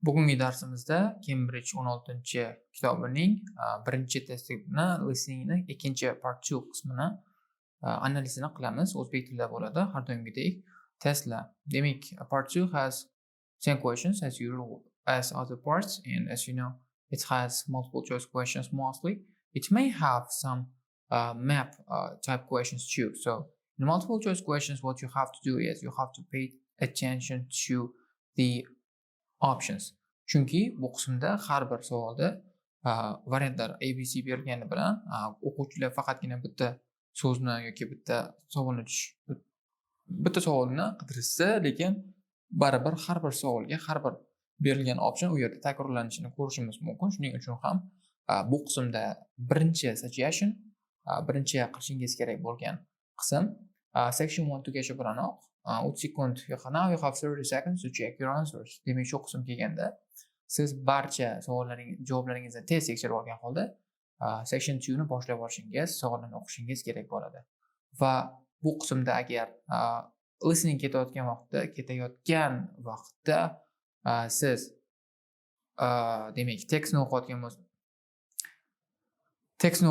Bugungi darsimizda Cambridge 16-kitobining birinchi testini listeningni ikkinchi part 2 qismini analizini qilamiz. O'zbek tilida bo'ladi, har doimgidek testlar. Demak, part 2 has same questions as usual as other parts, and as you know, it has multiple choice questions mostly. It may have some map type questions too. So in multiple choice questions, what you have to do is you have to pay attention to the options. Chunki bu qismda har bir savolda variantlar ABC berilgani bilan o'quvchilar faqatgina bitta so'zni yoki bitta savolni qidirishsa, lekin baribir har bir savolga har bir berilgan option u yerda takrorlanishini ko'rishimiz mumkin. Shuning uchun ham bu qismda birinchi suggestion, birinchi qilishingiz kerak bo'lgan qism section 1 tugashi bilanoq 30 sekund, now you have 30 seconds to check your answers. Demak, shu qism kelganda siz barcha javoblaringizni tez tekshirib olgan holda section 2 ni boshlab olishingiz, savollarni o'qishingiz kerak bo'ladi. Va bu qismda agar listening ketayotgan vaqtda siz demak tekstni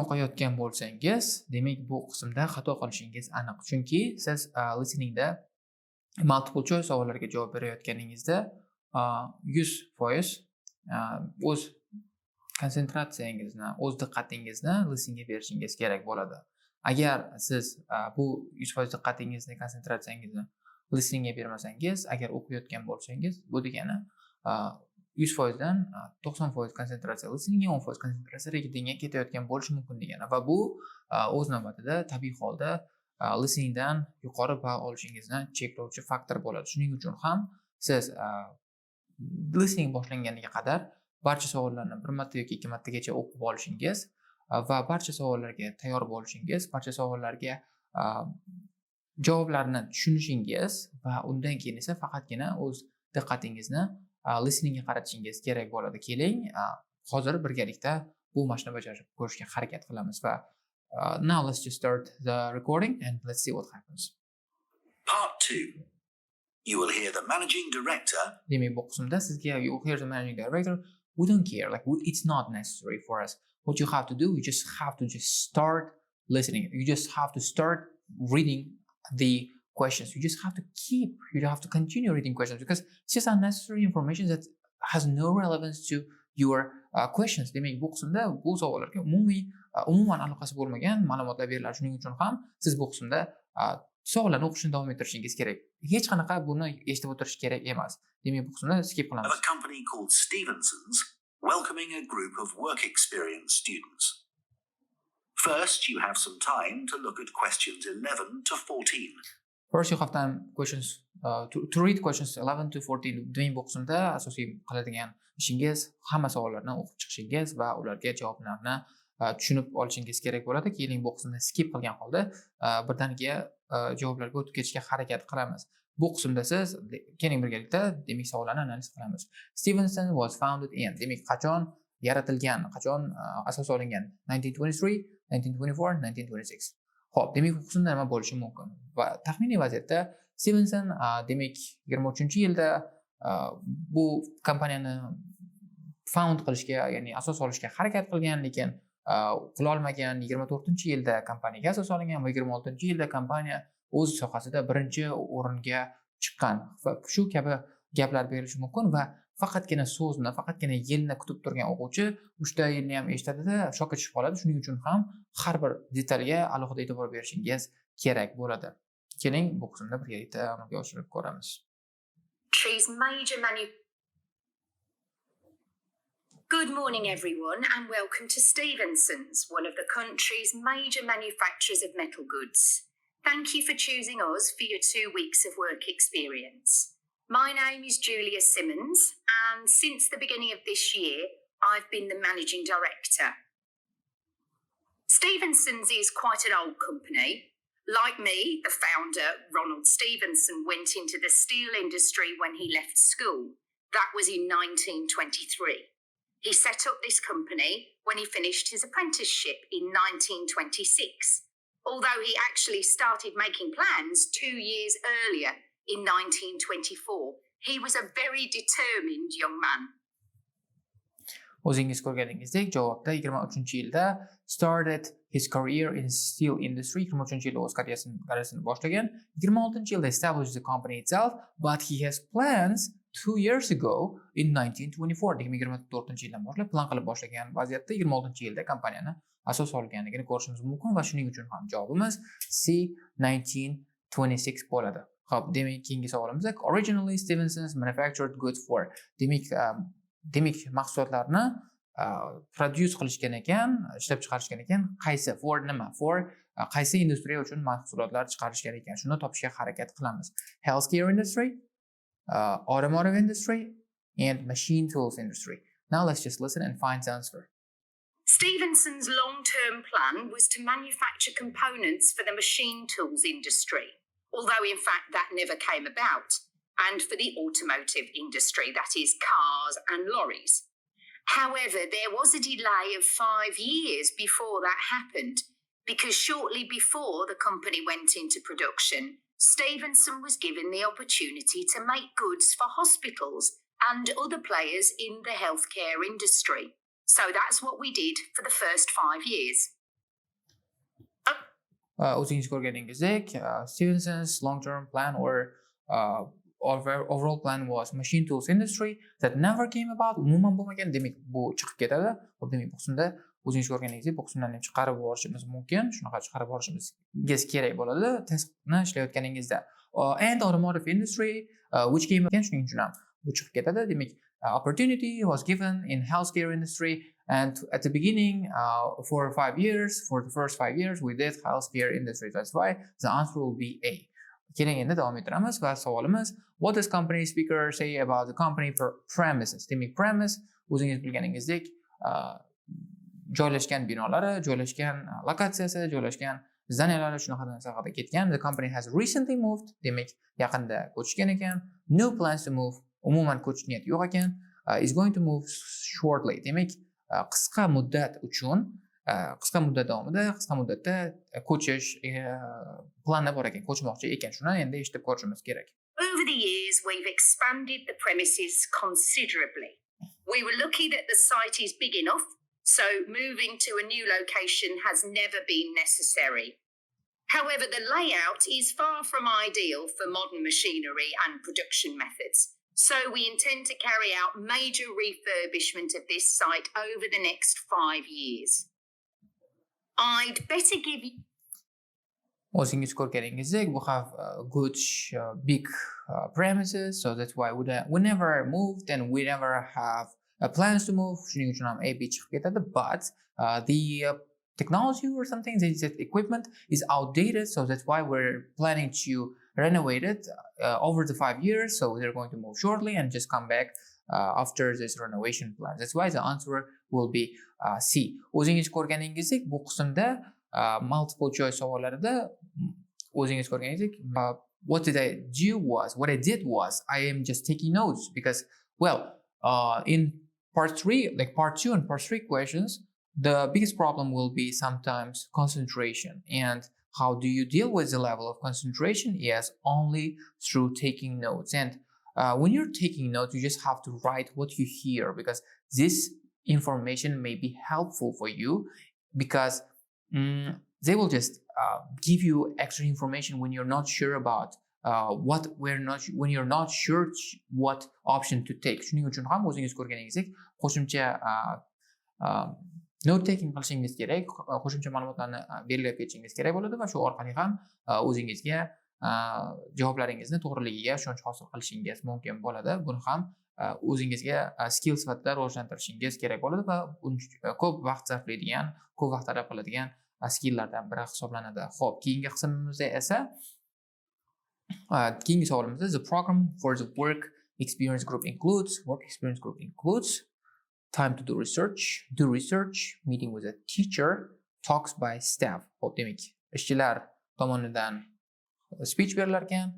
o'qiyotgan bo'lsangiz, demak bu qismda xato qilishingiz aniq. Chunki siz listeningda multiple choice savollarga javob berayotganingizda 100% o'z konsentratsiyangizni, o'z diqqatingizni listeningga berishingiz kerak bo'ladi. Agar siz bu 100% diqqatingizni, konsentratsiyangizni listeningga bermasangiz, agar o'qiyotgan bo'lsangiz, bu degani 100% dan 90% konsentratsiya listeningga, 10% konsentratsiya readingga ketayotgan bo'lishi mumkin degani. Va bu o'z navbatida tabiiy holda listeningdan yuqori ball olishingizni cheklovchi faktor bo'ladi. Shuning uchun ham siz listening boshlanganiga qadar barcha savollarni bir marta yoki ikki martagacha o'qib olishingiz va barcha savollarga tayyor bo'lishingiz, barcha savollarga javoblarni tushunishingiz va undan keyin esa faqatgina o'z diqqatingizni listeningga qaratishingiz kerak bo'ladi. Keling, hozir birgalikda bu mashqni bajarib ko'rishga harakat qilamiz va now let's just start the recording and let's see what happens. Part 2. You will hear the managing director. Demak, bu qismda sizga you will hear the managing director. We don't care. It's not necessary for us. What you have to do, you just have to start listening. You just have to start reading the questions. You have to continue reading questions because it's just unnecessary information that has no relevance to your questions. Demak, bu qismda bu savollarga umuman aloqasi bo'lmagan ma'lumotlar beriladi. Shuning uchun ham siz bu qismda savollarni o'qishni davom ettirishingiz kerak. Hech qanaqa buni eshitib o'tirish kerak emas. Demak, bu qismda skip qilamiz. Of a company called Stevenson's welcoming a group of work experience students. First, you have some time to look at questions 11 to 14. First, you have time to read questions 11 to 14. Demak, bu qismda asosiy qiladigan ishingiz hamma savollarni o'qib chiqishingiz va ularga javoblarni tushunib olishingiz kerak bo'ladi. Keling, bu qismni skip qilgan holda birdaniga javoblarga o'tib ketishga harakat qilamiz. Bu qismda siz keling birgalikda demak savollarni analiz qilamiz. Stevenson was founded in, demak qachon yaratilgan, qachon asos olingan? 1923, 1924, 1926. Xo'p, demak bu qismda nima bo'lishi mumkin? Va taxminiy vaziyatda Stevenson demak 23-yilda bu kompaniyani found qilishga, ya'ni asos solishga harakat qilgan, lekin qila olmagan. 24-yilda kompaniyaga asos solingan va 26-yilda kompaniya o'z sohasida birinchi o'ringa chiqqan. Va shu kabi gaplar berilishi mumkin va faqatgina so'zni, faqatgina yilni kutib turgan o'quvchi 3 ta yilni ham eshitadida shokka tushib qoladi. Shuning uchun ham har bir detalga alohida e'tibor berishingiz kerak bo'ladi. Keling, bu qismda birgalikda amalga oshirib ko'ramiz. Good morning, everyone, and welcome to Stevenson's, one of the country's major manufacturers of metal goods. Thank you for choosing us for your 2 weeks of work experience. My name is Julia Simmons, and since the beginning of this year, I've been the managing director. Stevenson's is quite an old company. Like me, the founder, Ronald Stevenson, went into the steel industry when he left school. That was in 1923. He set up this company when he finished his apprenticeship in 1926, although he actually started making plans 2 years earlier in 1924. He was a very determined young man. O'zingiz ko'rganingizdek javobda 23-yilda started his career in steel industry. 23-yilda o'z karyerasini boshlagan. 26-yilda established the company itself, but he has plans 2 years ago in 1924. Demak 24-yildan boshlab plan qilib boshlagan vaziyatda 26-yilda kompaniyani asos solganligini ko'rishimiz mumkin va shuning uchun ham javobimiz C 1926 bo'ladi. Xo'p, demak keyingi savolimizda originally Stevenson's manufactured goods for. Demak mahsulotlarni produce qilishgan ekan, ishlab chiqarishgan ekan. Qaysi for nima? For qaysi industriya uchun mahsulotlar chiqarishgan ekan? Shuni topishga harakat qilamiz. Healthcare industry, automotive industry and machine tools industry. Now let's just listen and find the answer. Stevenson's long-term plan was to manufacture components for the machine tools industry, although in fact that never came about, and for the automotive industry, that is cars and lorries. However, there was a delay of 5 years before that happened, because shortly before the company went into production, Stevenson was given the opportunity to make goods for hospitals and other players in the healthcare industry. So that's what we did for the first 5 years. O'zingiz ko'rganingizdek, Stevenson's long-term plan or overall plan was machine tools industry that never came about. Umuman bo'lmagan, demak bu chiqib ketadi. Xo'p, demak bu qismda o'zingiz ko'rganingizdek bu qismdan ham chiqarib yuborishimiz mumkin. Shunaqa chiqarib yuborishingiz kerak bo'ladi testni ishlayotganingizda. And automotive industry which came again, shuning uchun ham bu chiqib ketadi. Demak opportunity was given in healthcare industry, and at the beginning for the first 5 years we did healthcare industry. That's why the answer will be A. Keling endi davom ettiramiz va savolimiz what does company speaker say about the company premises? Demak premise o'zingiz bilganingizdek joylashgan binolari, joylashgan lokatsiyasi, joylashgan zdaniyalari shunaqa narsa haqida ketgan. The company has recently moved. Demak yaqinda ko'chgan ekan. No plans to move. Umuman ko'chish niyati yo'q ekan. Is going to move shortly. Demak qisqa muddat uchun qisqa muddat davomida qisqa muddatda ko'chish plani bor ekan, ko'chmoqchi ekan. Shuni endi eshitib ko'rishimiz kerak. Over the years, we've expanded the premises considerably. We were lucky that the site is big enough, so moving to a new location has never been necessary. However, the layout is far from ideal for modern machinery and production methods, so we intend to carry out major refurbishment of this site over the next 5 years. I'd better give you... O'zingiz ko'rganingizdek, we have good big premises, so that's why we never moved and we never have plans to move. Shuning uchun ham A, B chiqib ketadi, but the technology or something, the equipment is outdated, so that's why we're planning to renovate it over the 5 years. So they're going to move shortly and just come back after this renovation plan. That's why the answer will be C. O'zingiz ko'rganingizdek, bu qismda multiple choice savollarida o'zingiz ko'rganingizdek what I did was I am just taking notes because in part 2 and part 3 questions the biggest problem will be sometimes concentration. And how do you deal with the level of concentration? Yes, only through taking notes. And when you're taking notes, you just have to write what you hear, because this information may be helpful for you, because they will just give you extra information when you're not sure about when you're not sure what option to take. Shuning uchun ham o'zingiz ko'rganingizdek qo'shimcha note taking qilishingiz kerak, qo'shimcha ma'lumotlarni belgilab ketishingiz kerak bo'ladi va shu orqali ham o'zingizga javoblaringizni to'g'riligiga ishonch hosil qilishingiz mumkin bo'ladi. Buni ham o'zingizga skill sifatida rivojlantirishingiz kerak bo'ladi va ko'p vaqt sarflaydigan, ko'p vaqt talab qiladigan skilllardan biri hisoblanadi. Xo'p, keyingi qismimizda esa keyingi savolimizda the program for the work experience group includes time to do research, meeting with a teacher, talks by staff. Xo'p, demak ishchilar tomonidan speech berilar ekan,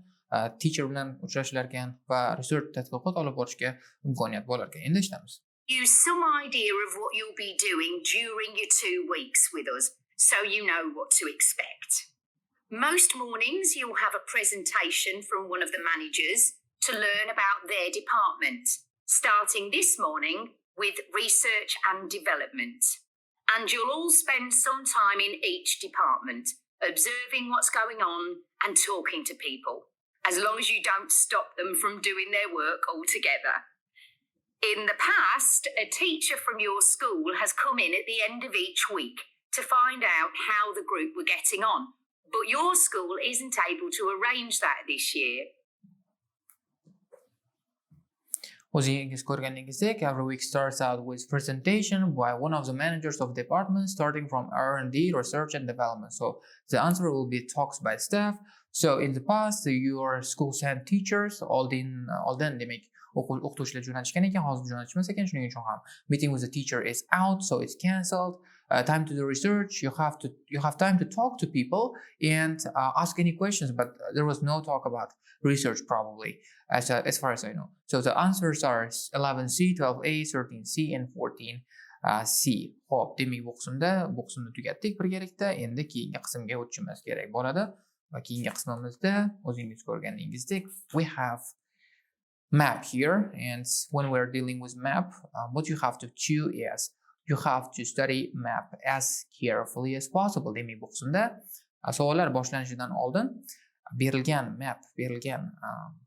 teacher bilan uchrashlar ekan va research tadqiqot olib borishga imkoniyat bo'lar ekan. Endi eshitamiz. Use some idea of what you'll be doing during your 2 weeks with us, so you know what to expect. Most mornings you'll have a presentation from one of the managers to learn about their department, starting this morning with research and development. And you'll all spend some time in each department, observing what's going on and talking to people, as long as you don't stop them from doing their work altogether. In the past, a teacher from your school has come in at the end of each week to find out how the group were getting on, but your school isn't able to arrange that this year. O'zingiz ko'rganingizdek, every week starts out with presentation by one of the managers of department, starting from R&D, research and development. So the answer will be talks by staff. So in the past, your school sent teachers, oldin demek o'qituvchilar jo'natishgan ekan, hozir jo'natishmas ekan, shuning uchun ham meeting with the teacher is out, so it's cancelled. Time to do research, you have time to talk to people and ask any questions, but there was no talk about research probably, as far as I know. So the answers are 11C, 12A, 13C and 14C. Xo'p, demak bu qismni tugatdik birgalikda. Endi keyingi qismga o'tishimiz kerak bo'ladi. Va keyingi qismimizda o'zingiz ko'rganingizdek, we have map here, and when we're dealing with map, what you have to do is you have to study map as carefully as possible. Demak bu qismda savollar boshlanishidan oldin berilgan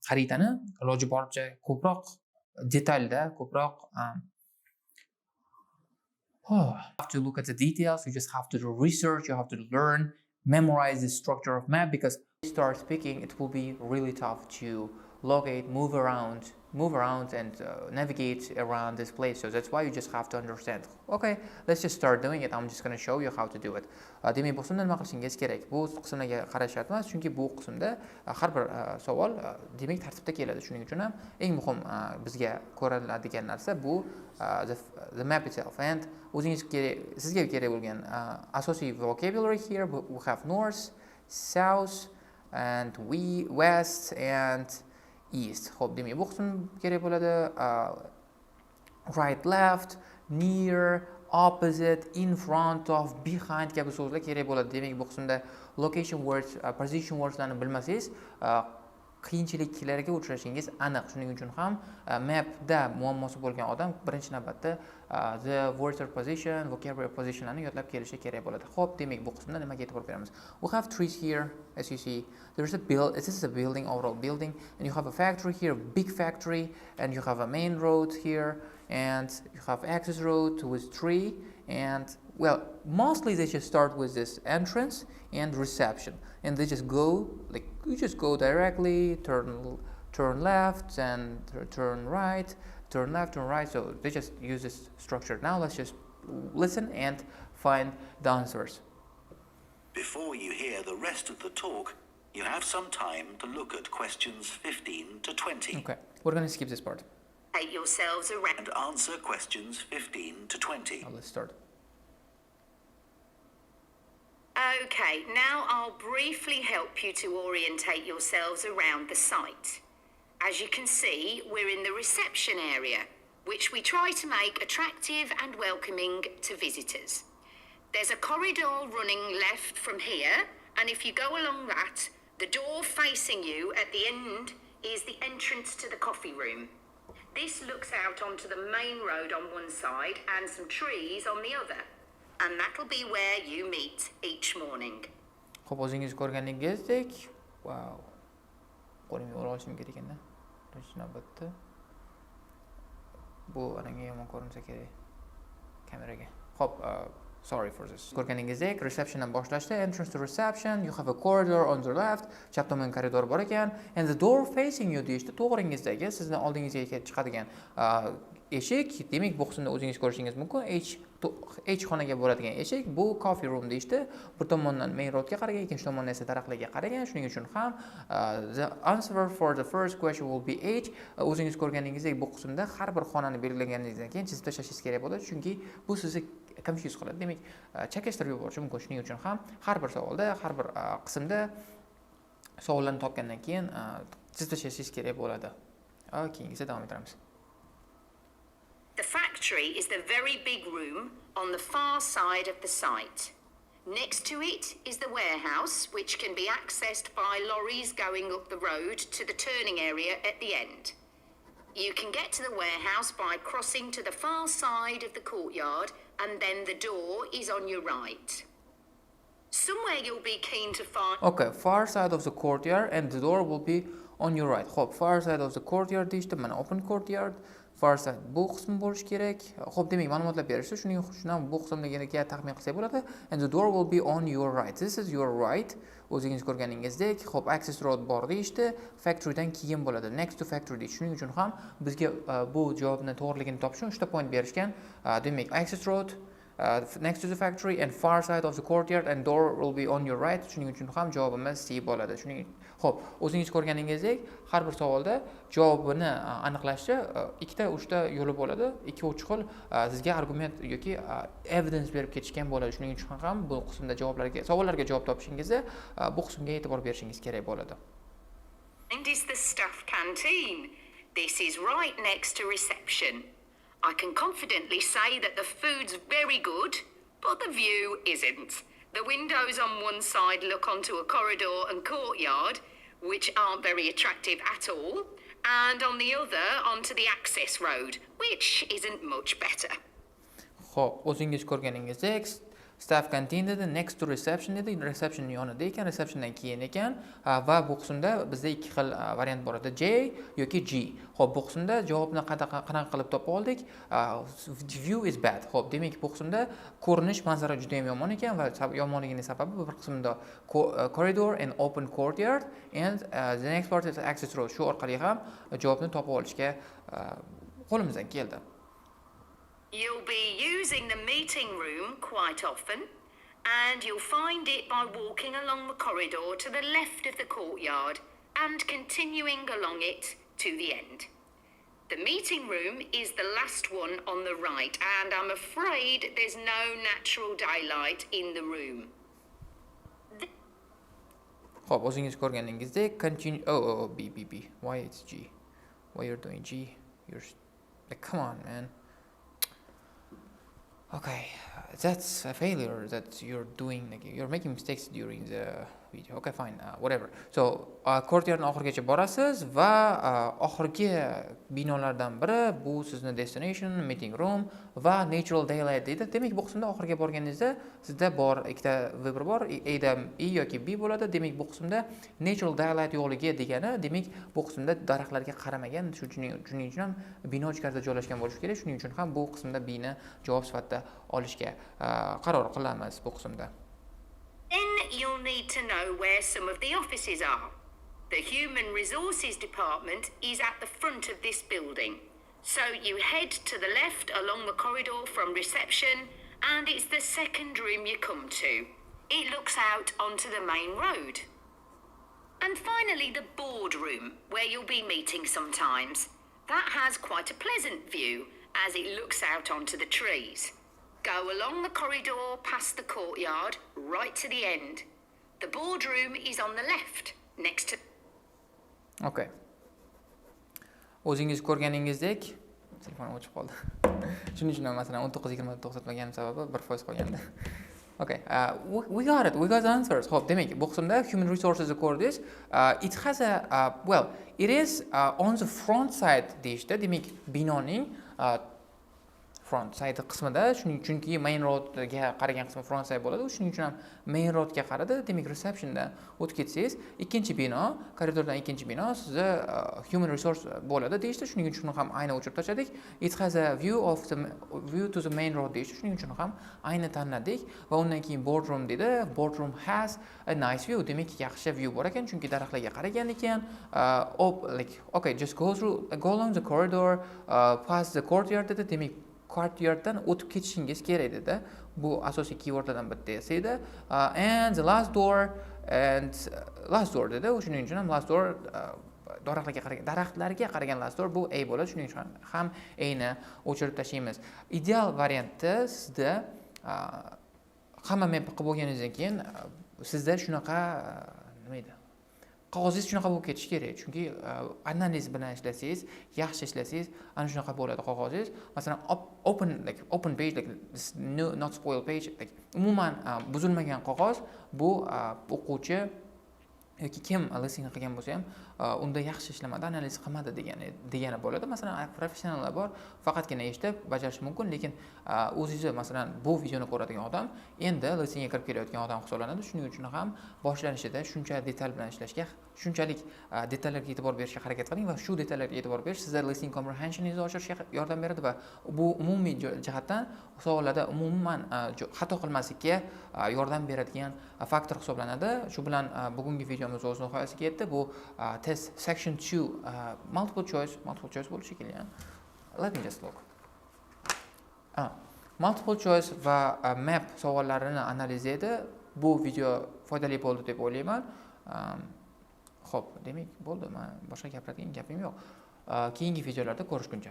xaritani iloji boricha ko'proq detalda, ko'proq have to look at the details. You just have to do research, you have to learn, memorize the structure of map, because when you start speaking, it will be really tough to locate, move around and navigate around this place. So that's why you just have to understand. Okay, let's just start doing it. I'm just going to show you how to do it. Demak bu qismda nima qilishingiz kerak? Bu qismlarga qarash shart emas, chunki bu qismda har bir savol demak tartibda keladi. Shuning uchun ham eng muhim bizga ko'riladigan narsa bu the map itself. And sizga kerak bo'lgan asosiy vocabulary here, we have north, south and west and east. Xo'p, demak bu qism kerak bo'ladi. Right, left, near, opposite, in front of, behind kabi so'zlar kerak bo'ladi. Demak bu qismda location words, position wordslarni bilmasangiz qiyinchiliklarga uchrashingiz aniq. Shuning uchun ham mapda muammosi bo'lgan odam birinchi navbatda the words or position, vocabulary positionlarni yodlab kelishi kerak bo'ladi. Xo'p, demak bu qismda nimaga e'tibor beramiz? We have trees here, as you see. This is a building, overall building, and you have a factory here, big factory, and you have a main road here, and you have access road with tree, and well, mostly they just start with this entrance and reception, and they just go like you just go directly, turn left and turn right, turn left, turn right. So they just use this structure. Now let's just listen and find the answers. Before you hear the rest of the talk, you have some time to look at questions 15 to 20. Okay, we're going to skip this part. Take yourselves around And answer questions 15 to 20. Now let's start. Okay, now I'll briefly help you to orientate yourselves around the site. As you can see, we're in the reception area, which we try to make attractive and welcoming to visitors. There's a corridor running left from here, and if you go along that, the door facing you at the end is the entrance to the coffee room. This looks out onto the main road on one side and some trees on the other. And that'll be where you meet each morning. Xo'p, o'zingiz ko'rganingizdek, wow. Qo'limga olishim kerak ekan-da. Birinchi navbatda bu ananga yomon ko'rinsa kerak kameraga. Xo'p, sorry for this. Ko'rganingizdek, receptiondan boshlashda entrance to reception, you have a corridor on the left, chap tomon koridor bor ekan, and the door facing you deyishdi, to'g'ringizdagi, sizni oldingizga chiqadigan eshik. Demak, bu qismda o'zingiz ko'rishingiz mumkin. H xonaga bo'ladigan eshik, bu coffee room deyishdi. Bir tomondan main roadga qaragan, ikkinchi tomondan esa daraxtlarga qaragan. Shuning uchun ham the answer for the first question will be H. O'zingiz ko'rganingizdek, bu qismda har bir xonani belgilaganingizdan keyin chizib tashlashingiz kerak bo'ladi, chunki bu sizni confuse qiladi. Demak, chakashtirib yuborishi mumkin. Shuning uchun ham har bir savolda, har bir qismda savollarni topgandan keyin chizib tashlashingiz kerak bo'ladi. Keyingisi davom etamiz. The factory is the very big room on the far side of the site. Next to it is the warehouse, which can be accessed by lorries going up the road to the turning area at the end. You can get to the warehouse by crossing to the far side of the courtyard, and then the door is on your right. Somewhere you'll be keen to find... Okay, far side of the courtyard and the door will be on your right. Xo'p, far side of the courtyard deyishdi. Mana open courtyard, far side bu qism bo'lish kerak. Xo'p, demak, ma'lumotlar berishdi. Shuning uchun ham bu qismligiga taxmin qilsak bo'ladi. And the door will be on your right. This is your right. O'zingiz ko'rganingizdek, xo'p, access road bor deyishdi. Factorydan keyin bo'ladi. Next to factory deyishdi. Shuning uchun ham bizga bu javobni to'g'riligini topish uchun 3 ta point berishgan. Demak, access road next to the factory and far side of the courtyard and door will be on your right. Shuning uchun ham javobimiz C bo'ladi. Shuning xo'p, o'zingiz ko'rganingizdek, har bir savolda javobini aniqlashda 2 ta 3 ta yo'li bo'ladi. 2-3 xil sizga argument yoki evidence berib ketishgan bo'ladi. Shuning uchun ham bu qismda savollarga javob topishingizda bu qismga e'tibor berishingiz kerak bo'ladi. And is the staff canteen. This is right next to reception. I can confidently say that the food's very good, but the view isn't. The windows on one side look onto a corridor and courtyard, which aren't very attractive at all, and on the other onto the access road, which isn't much better. Xo'p, o'zingiz ko'rganingizdek, staff canteen dedi, next to reception dedi. Reception yonida ekan, receptiondan keyin ekan va bu qismda bizda 2 xil variant bor edi, J yoki G. Xo'p, bu qismda javobni qanaqa qilib topa oldik? View is bad. Xo'p, demak bu qismda ko'rinish, manzara juda ham yomon ekan va yomonligining sababi bir qismda corridor and open courtyard and the next part is access road. Shu orqali ham javobni topa olishga qo'limizdan keldi. You'll be using the meeting room quite often, and you'll find it by walking along the corridor to the left of the courtyard and continuing along it to the end. The meeting room is the last one on the right, and I'm afraid there's no natural daylight in the room. Xo'p, o'zingiz ko'rganingizdek, continue. B. Why it's G? Why you're doing G? You're like, come on, man. Okay, that's a failure that you're doing. Like, you're making mistakes during the video. Okay, fine, whatever. So, courtyardni oxirigacha borasiz va oxirgi binolardan biri bu sizni destination, meeting room va natural daylight deydi. Demak, bu qismda oxiriga borganingizda sizda bor ikkita vibr bor, either E yoki B bo'ladi. Demak, bu qismda natural daylight yo'qligi degani, demak, bu qismda daraxtlarga qaramagan, shuning uchun ham bino ichkarida joylashgan bo'lishi kerak. Shuning uchun ham bu qismda B ni javob sifatida olishga qaror qilamiz bu qismda. Then you'll need to know where some of the offices are. The Human Resources Department is at the front of this building. So you head to the left along the corridor from reception, and it's the second room you come to. It looks out onto the main road. And finally, the boardroom, where you'll be meeting sometimes. That has quite a pleasant view, as it looks out onto the trees. Go along the corridor past the courtyard, right to the end. The boardroom is on the left, next to... Okay. O'zingiz ko'rganingizdek, telefonim o'chib qoldi. Shuning uchun masalan 19-20 to'xtatmaganim sababi 1% qolgandi. Okay, we got it. We got the answers. Xo'p, demak, bu qismda human resources ko'rdingiz. It has it is on the front side deyishdi. Demak, binoning front side qismida, chunki main roadga qaragan qismi front side bo'ladi. Shuning uchun ham main roadga qaradi. Demak, receptiondan o'tib ketsangiz, ikkinchi bino, koridordan ikkinchi bino sizda human resource bo'ladi deyishdi. Shuning uchun ham ayni o'chirib tashladik. It has a view to the main road deyishdi. Shuning uchun ham ayni tanladik va undan keyin boardroom dedi. Boardroom has a nice view. Demak, yaxshi view bor ekan, chunki daraxtlarga qaragan ekan. Okay, just go along the corridor, past the courtyard dedi. Demak, courtyarddan o'tib ketishingiz kerak dedi. Bu asosiy keywordlardan bittasi edi. And the last door dedi. Shuning uchun ham last door daraxtlarga qaragan last door bu A bo'ladi. Shuning uchun ham A ni o'chirib tashlaymiz. Ideal variantda sizda hamma map qilib bo'lganingizdan keyin sizda shunaqa nima edi? Qog'ozingiz shunaqa bo'lib ketishi kerak, chunki analiz bilan ishlasangiz, yaxshi ishlasangiz, ana shunaqa bo'ladi qog'ozingiz. Masalan, open page, like this new not spoiled page, like umuman buzilmagan qog'oz bu o'quvchi yoki kim listening qilgan bo'lsa ham unda yaxshi ishlamadi, analiz qilmadi degani bo'ladi. Masalan, professionallar bor, faqatgina eshitib bajarish mumkin, lekin o'zingiz masalan bu videoni ko'radigan odam endi listingga kirib kelayotgan odam hisoblanadi. Shuning uchun ham boshlanishida shuncha detal bilan ishlashga, shunchalik detallarga e'tibor berishga harakat qiling va shu detallarga e'tibor berish sizlar listing comprehensioningizni oshirishga yordam beradi va bu umumiy jihatdan savollarda umuman xato qilmaslikka yordam beradigan faktor hisoblanadi. Shu bilan bugungi videomiz o'z nihoyasiga yetdi. Bu test section 2 multiple choice bo'lishi kerak. Let me just look. Multiple choice va map savollarini analizlaydi. Bu video foydali bo'ldi deb o'ylayman. Xo'p, demak bo'ldi. Men boshqa gapiradigan gapim yo'q. Keyingi videolarda ko'rishguncha